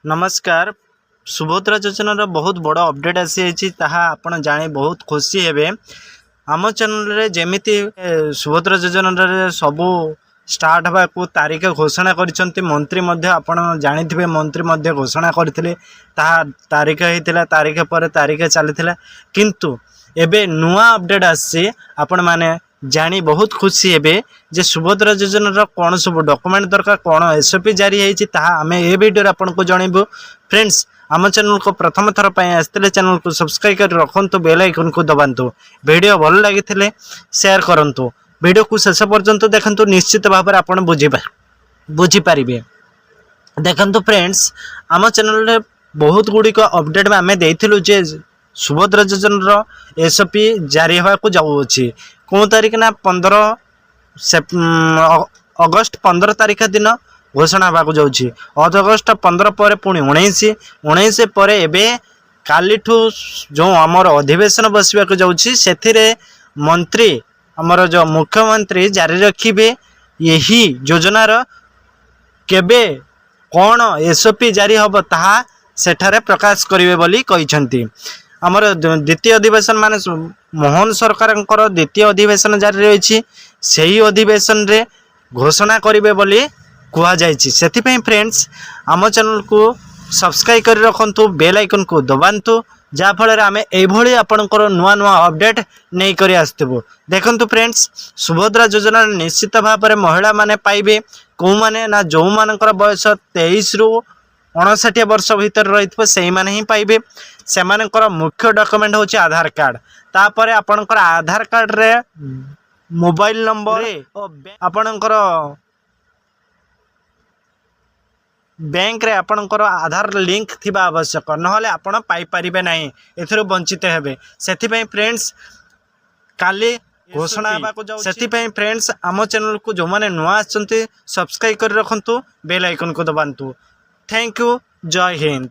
नमस्कार। सुभद्रा योजनार बहुत बड़ अपडेट आसी आपन जानी बहुत खुशी हेबे। आम चैनल रे जेमिति सुभद्रा योजनार सबू स्टार्ट हवा को तारीख घोषणा करिसंती मंत्री मध्य आपण जानिथिबे मंत्री मध्य घोषणा करथिले ताहा तारीख हेतिला तारीख पर तारीख चलीथिला किंतु एबे नुआ अपडेट आसी आपण माने जानी बहुत खुशी हेबे जे सुभद्रा योजनार कौन सब डॉक्यूमेंट दरकार कौन एसओपी जारी होती आम ए वीडियो आपको जनइबू। फ्रेंड्स आम चैनल को प्रथम थर पर आसते चैनल को सब्सक्राइब कर रखु बेल आइकन को दबातु वीडियो भल लगी शेयर करूँ वीडियो को शेष पर्यंत देखु निश्चित भाव में आप बुझीपारे। देखु फ्रेंड्स आम चैनल रे बहुत गुड़िक अपडेट में आम देलु जे सुभद्रा योजनार एसओपी जारी होगा जाऊँगी कौन तारीख ना 15 अगस्त 15 तारीख दिन घोषणा होगा जाऊँगी। अगस्ट 15 पर पुणी 19 पर एवं काली जो आमर अधिवेशन बसवाक जाऊँगी से मंत्री आमर जो मुख्यमंत्री जारी रखिए यही योजनार केबे कौन एसओपी जारी हम ताहा सेठारे प्रकाश करेंगे बोली कही। आमर द्वितीय अधिवेशन माने मोहन सरकार द्वितीय अधिवेशन जारी रही से अधिवेशन रे घोषणा करेंगे बोली कहुई। फ्रेंड्स आम चैनल को सब्सक्राइब कर रखु बेल आइकन को दबातु जहाँफल आम यही आपंकर नुआ नुआ अपडेट नहीं कर आसतु। देखु फ्रेंड्स सुभद्रा योजना निश्चित भाव में महिला माने पाइबे कौ माने ना जो मानकर बयस 23 रु 59 वर्ष भीतर रही से ही पाइबे। से मुख्य डॉक्यूमेंट हूँ आधार कार्ड तापर आपणकर आधार कार्ड रे मोबाइल नंबर आपणकर बैंक रे आपणकर आधार लिंक थिबा आवश्यक नहले आपण पाई परिबे नाही एथिरो वंचित हेबे। सेथिपई फ्रेंड्स काली घोषणा होगा जाऊ सेथिपई फ्रेंड्स आम चैनल को जो माने नुआ आछंती सब्सक्राइब कर रखंतु बेल आइकन को दबांतु। Thank you. जय हिंद।